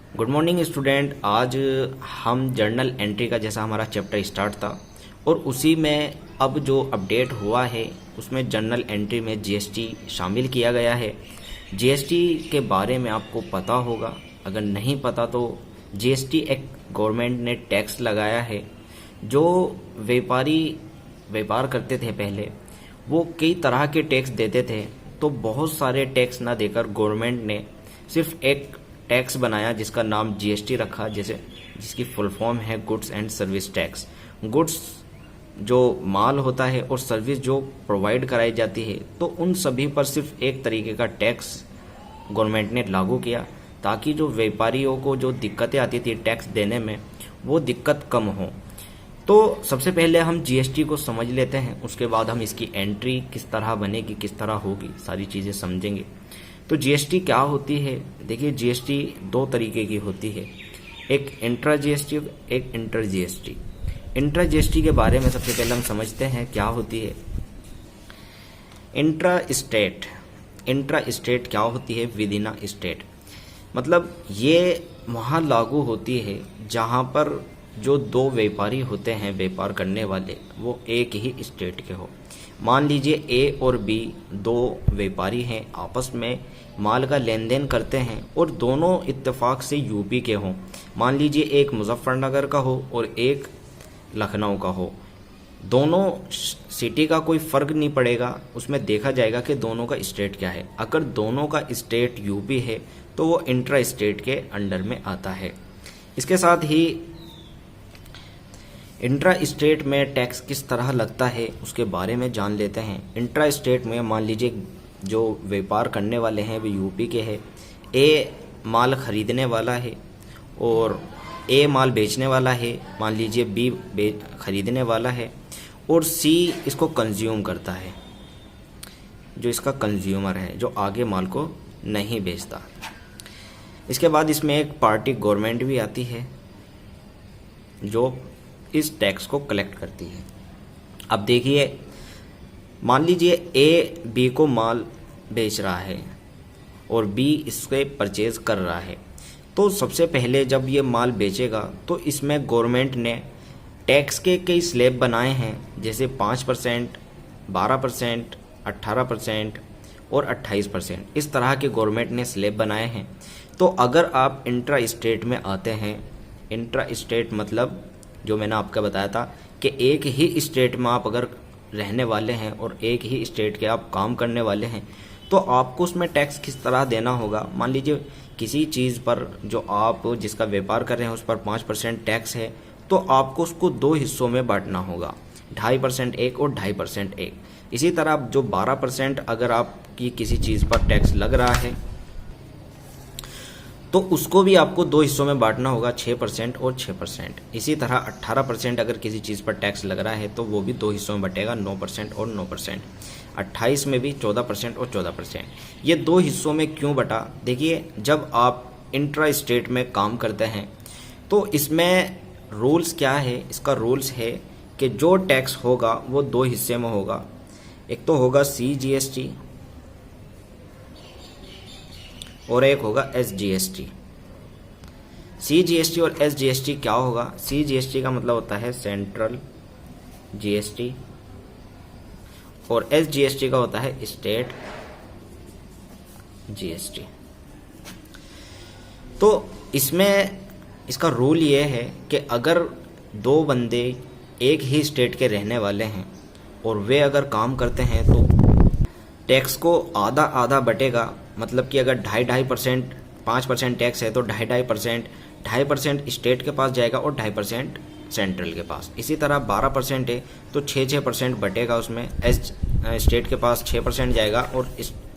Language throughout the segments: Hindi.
Good morning student. आज हम जर्नल एंट्री का जैसा हमारा चैप्टर स्टार्ट था और उसी में अब जो अपडेट हुआ है उसमें जर्नल एंट्री में जीएसटी शामिल किया गया है। जीएसटी के बारे में आपको पता होगा, अगर नहीं पता तो जीएसटी एक गवर्नमेंट ने टैक्स लगाया है। जो व्यापारी व्यापार करते थे पहले वो कई तरह के टैक्स देते थे, तो बहुत सारे टैक्स ना देकर गवर्नमेंट ने सिर्फ एक टैक्स बनाया जिसका नाम जीएसटी रखा, जैसे जिसकी फुल फॉर्म है goods and service tax. Goods जो माल होता है और सर्विस जो प्रोवाइड कराई जाती है, तो उन सभी पर सिर्फ एक तरीके का टैक्स गवर्नमेंट ने लागू किया ताकि जो व्यापारियों को जो दिक्कतें आती थी टैक्स देने में वो दिक्कत कम हो। तो सबसे पहले हम जीएसटी को समझ लेते हैं, उसके बाद हम इसकी एंट्री किस तरह बनेगी, किस तरह होगी, सारी चीज़ें समझेंगे। तो जीएसटी क्या होती है? देखिए, जीएसटी दो तरीके की होती है, एक इंट्रा जीएसटी और एक इंटर जीएसटी। इंट्रा जीएसटी के बारे में सबसे पहले हम समझते हैं क्या होती है। इंट्रा स्टेट क्या होती है? विद इन अ स्टेट, मतलब ये वहाँ लागू होती है जहाँ पर जो दो व्यापारी होते हैं, व्यापार करने वाले, वो एक ही स्टेट के हो। मान लीजिए ए और बी दो व्यापारी हैं, आपस में माल का लेन देन करते हैं और दोनों इत्तेफाक से यूपी के हों। मान लीजिए एक मुजफ्फरनगर का हो और एक लखनऊ का हो। दोनों सिटी का कोई फ़र्क नहीं पड़ेगा, उसमें देखा जाएगा कि दोनों का स्टेट क्या है। अगर दोनों का स्टेट यूपी है तो वो इंट्रा स्टेट के अंडर में आता है। इसके साथ ही इंट्रा स्टेट में टैक्स किस तरह लगता है उसके बारे में जान लेते हैं। इंट्रा स्टेट में मान लीजिए जो व्यापार करने वाले हैं वो यूपी के हैं। ए माल खरीदने वाला है और ए माल बेचने वाला है। मान लीजिए बी खरीदने वाला है और सी इसको कंज्यूम करता है, जो इसका कंज्यूमर है, जो आगे माल को नहीं बेचता। इसके बाद इसमें एक पार्टी गवर्नमेंट भी आती है जो इस टैक्स को कलेक्ट करती है। अब देखिए, मान लीजिए ए बी को माल बेच रहा है और बी इसके परचेज कर रहा है। तो सबसे पहले जब ये माल बेचेगा तो इसमें गवर्नमेंट ने टैक्स के कई स्लैब बनाए हैं, जैसे 5%, 12%, 18% और 28%। इस तरह के गवर्नमेंट ने स्लैब बनाए हैं। तो अगर आप इंट्रा स्टेट में आते हैं, इंट्रा स्टेट मतलब जो मैंने आपको बताया था कि एक ही स्टेट में आप अगर रहने वाले हैं और एक ही स्टेट के आप काम करने वाले हैं, तो आपको उसमें टैक्स किस तरह देना होगा। मान लीजिए किसी चीज़ पर जो आप जिसका व्यापार कर रहे हैं उस पर 5% टैक्स है, तो आपको उसको दो हिस्सों में बांटना होगा, 2.5% एक और 2.5% एक। इसी तरह जो 12% अगर आपकी किसी चीज़ पर टैक्स लग रहा है तो उसको भी आपको दो हिस्सों में बांटना होगा, 6% और 6%। इसी तरह 18% अगर किसी चीज़ पर टैक्स लग रहा है तो वो भी दो हिस्सों में बटेगा, 9% और 9%। 28 में भी 14% और 14%। ये दो हिस्सों में क्यों बटा? देखिए, जब आप इंट्रा स्टेट में काम करते हैं तो इसमें रूल्स क्या है? इसका रूल्स है कि जो टैक्स होगा वो दो हिस्से में होगा। एक तो होगा CGST और एक होगा SGST। CGST और SGST क्या होगा? CGST का मतलब होता है सेंट्रल GST और SGST का होता है स्टेट GST। तो इसमें इसका रूल ये है कि अगर दो बंदे एक ही स्टेट के रहने वाले हैं और वे अगर काम करते हैं तो टैक्स को आधा आधा बटेगा। मतलब कि अगर 2.5% 5% टैक्स है तो 2.5% स्टेट के पास जाएगा और 2.5% सेंट्रल के पास। इसी तरह 12% है तो 6% बटेगा, उसमें स्टेट के पास 6% जाएगा और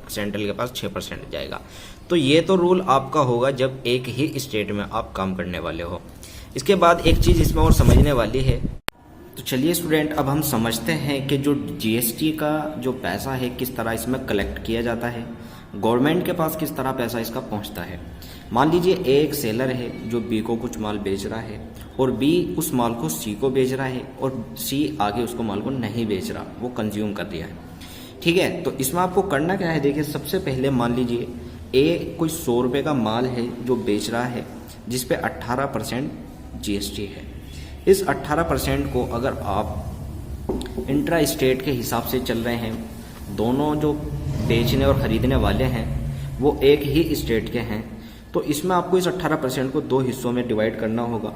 सेंट्रल के पास 6% जाएगा। तो ये तो रूल आपका होगा जब एक ही स्टेट में आप काम करने वाले हो। इसके बाद एक चीज़ इसमें और समझने वाली है। तो चलिए स्टूडेंट, अब हम समझते हैं कि जो जीएसटी का जो पैसा है किस तरह इसमें कलेक्ट किया जाता है, गवर्नमेंट के पास किस तरह पैसा इसका पहुंचता है। मान लीजिए एक सेलर है जो बी को कुछ माल बेच रहा है और बी उस माल को सी को बेच रहा है और सी आगे उसको माल को नहीं बेच रहा, वो कंज्यूम कर दिया है। ठीक है, तो इसमें आपको करना क्या है? देखिए, सबसे पहले मान लीजिए ए कोई 100 रुपये का माल है जो बेच रहा है जिस पे 18% जीएसटी है। इस 18% को अगर आप इंट्रा स्टेट के हिसाब से चल रहे हैं, दोनों जो बेचने और ख़रीदने वाले हैं वो एक ही स्टेट के हैं, तो इसमें आपको इस 18% को दो हिस्सों में डिवाइड करना होगा,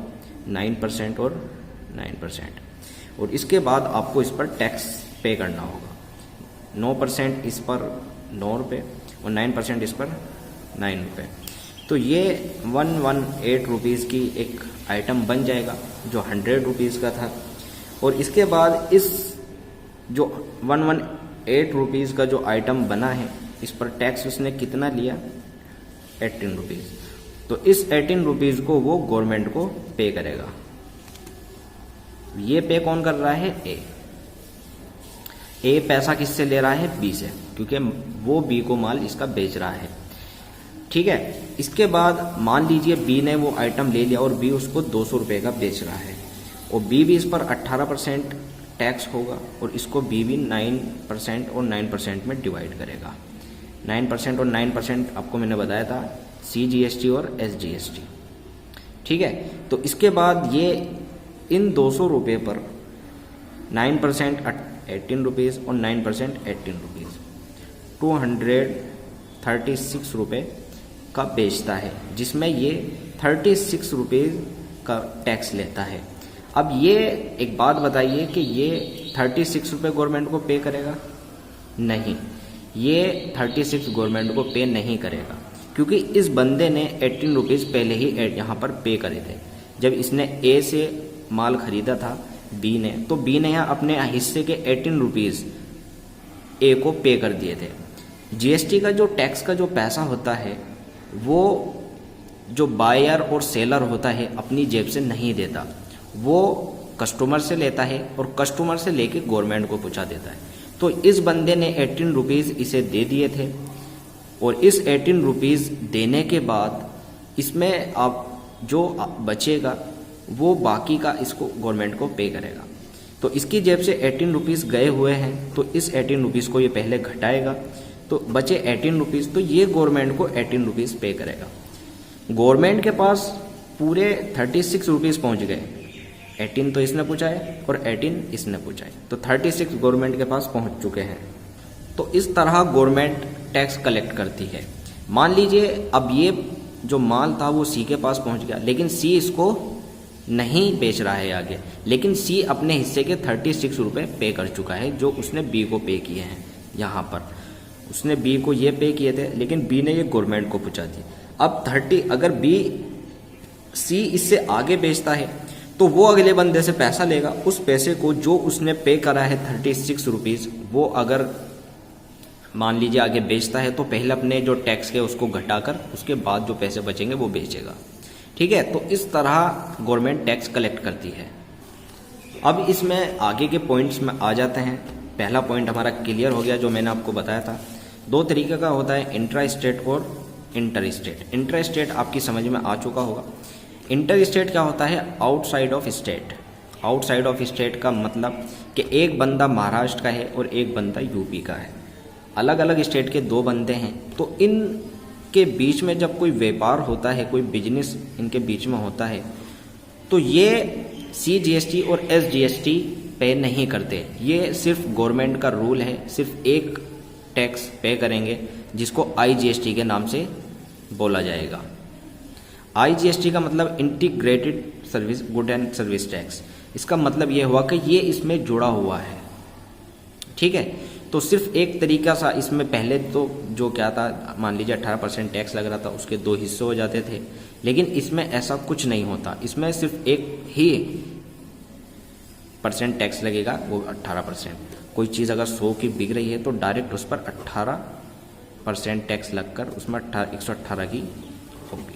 9% और 9%। और इसके बाद आपको इस पर टैक्स पे करना होगा। 9% इस पर 9 रुपये और 9% इस पर 9 रुपये। तो ये 118 रुपीज़ की एक आइटम बन जाएगा जो 100 रुपीज़ का था। और इसके बाद इस जो 118 रुपीज़ का जो आइटम बना है इस पर टैक्स उसने कितना लिया, 18 रुपीज़। तो इस 18 रुपीज़ को वो गवर्नमेंट को पे करेगा। ये पे कौन कर रहा है, ए पैसा किससे ले रहा है, बी से, क्योंकि वो बी को माल इसका बेच रहा है। ठीक है, इसके बाद मान लीजिए बी ने वो आइटम ले लिया और बी उसको 200 रुपये का बेच रहा है और बी भी इस पर 18% टैक्स होगा और इसको बी भी 9% और 9% में डिवाइड करेगा। 9% और 9% आपको मैंने बताया था CGST और SGST। ठीक है, तो इसके बाद ये इन 200 रुपये पर 9% 18 रुपीज़ और 9% 18 रुपीज़, 236 रुपये का बेचता है, जिसमें ये 36 रुपये का टैक्स लेता है। अब ये एक बात बताइए कि ये 36 रुपये गवर्नमेंट को पे करेगा? नहीं, ये 36 गवर्नमेंट को पे नहीं करेगा, क्योंकि इस बंदे ने 18 रुपीज़ पहले ही यहाँ पर पे करे थे। जब इसने ए से माल खरीदा था बी ने, तो बी ने यहाँ अपने हिस्से के 18 रुपीज़ ए को पे कर दिए थे। जीएसटी का जो टैक्स का जो पैसा होता है वो जो बायर और सेलर होता है अपनी जेब से नहीं देता, वो कस्टमर से लेता है और कस्टमर से लेके गवर्नमेंट को पहुँचा देता है। तो इस बंदे ने 18 रुपीज़ इसे दे दिए थे और इस 18 रुपीज़ देने के बाद इसमें आप जो बचेगा वो बाकी का इसको गवर्नमेंट को पे करेगा। तो इसकी जेब से 18 रुपीज़ गए हुए हैं, तो इस 18 रुपीज़ को ये पहले घटाएगा, तो बचे 18 रुपीज़, तो ये गवर्नमेंट को 18 रुपीज़ पे करेगा। गवर्नमेंट के पास पूरे 36 रुपीज़ पहुँच गए, 18 तो इसने पूछाए और 18 इसने पूछाए, तो 36 गवर्नमेंट के पास पहुँच चुके हैं। तो इस तरह गवर्नमेंट टैक्स कलेक्ट करती है। मान लीजिए अब ये जो माल था वो सी के पास पहुँच गया, लेकिन सी इसको नहीं बेच रहा है आगे, लेकिन सी अपने हिस्से के 36 रुपये पे कर चुका है जो उसने बी को पे किए हैं। यहाँ पर उसने बी को ये पे किए थे, लेकिन बी ने ये गवर्नमेंट को पहुँचा दिए। अब 30 अगर सी इससे आगे बेचता है तो वो अगले बंदे से पैसा लेगा, उस पैसे को जो उसने पे करा है 36 रुपीज़, वो अगर मान लीजिए आगे बेचता है तो पहले अपने जो टैक्स के उसको घटाकर उसके बाद जो पैसे बचेंगे वो बेचेगा। ठीक है, तो इस तरह गवर्नमेंट टैक्स कलेक्ट करती है। अब इसमें आगे के पॉइंट्स में आ जाते हैं। पहला पॉइंट हमारा क्लियर हो गया जो मैंने आपको बताया था। दो तरीके का होता है, इंट्रा स्टेट और इंटर स्टेट। इंट्रा स्टेट आपकी समझ में आ चुका होगा। इंटर स्टेट क्या होता है, outside of state. Outside of state का मतलब कि एक बंदा महाराष्ट्र का है और एक बंदा यूपी का है, अलग अलग स्टेट के दो बंदे हैं, तो इनके बीच में जब कोई व्यापार होता है, कोई बिजनेस इनके बीच में होता है, तो ये CGST और SGST पे नहीं करते। ये सिर्फ गवर्नमेंट का रूल है, सिर्फ एक टैक्स पे करेंगे जिसको IGST के नाम से बोला जाएगा। IGST का मतलब integrated service good and service tax. इसका मतलब ये हुआ कि ये इसमें जुड़ा हुआ है। ठीक है, तो सिर्फ एक तरीका सा इसमें पहले तो जो क्या था, मान लीजिए 18% टैक्स लग रहा था, उसके दो हिस्से हो जाते थे, लेकिन इसमें ऐसा कुछ नहीं होता। इसमें सिर्फ एक ही % टैक्स लगेगा, वो 18%। कोई चीज़ अगर 100 की बिक रही है तो डायरेक्ट उस पर 18% टैक्स लगकर उसमें 118 की होगी।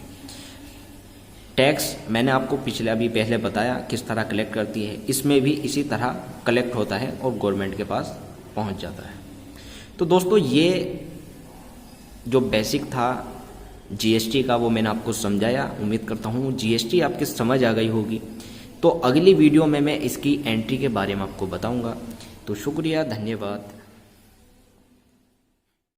टैक्स मैंने आपको अभी पहले बताया किस तरह कलेक्ट करती है, इसमें भी इसी तरह कलेक्ट होता है और गवर्नमेंट के पास पहुंच जाता है। तो दोस्तों ये जो बेसिक था GST का वो मैंने आपको समझाया। उम्मीद करता हूँ GST आपके समझ आ गई होगी। तो अगली वीडियो में मैं इसकी एंट्री के बारे में आपको बताऊंगा। तो शुक्रिया, धन्यवाद।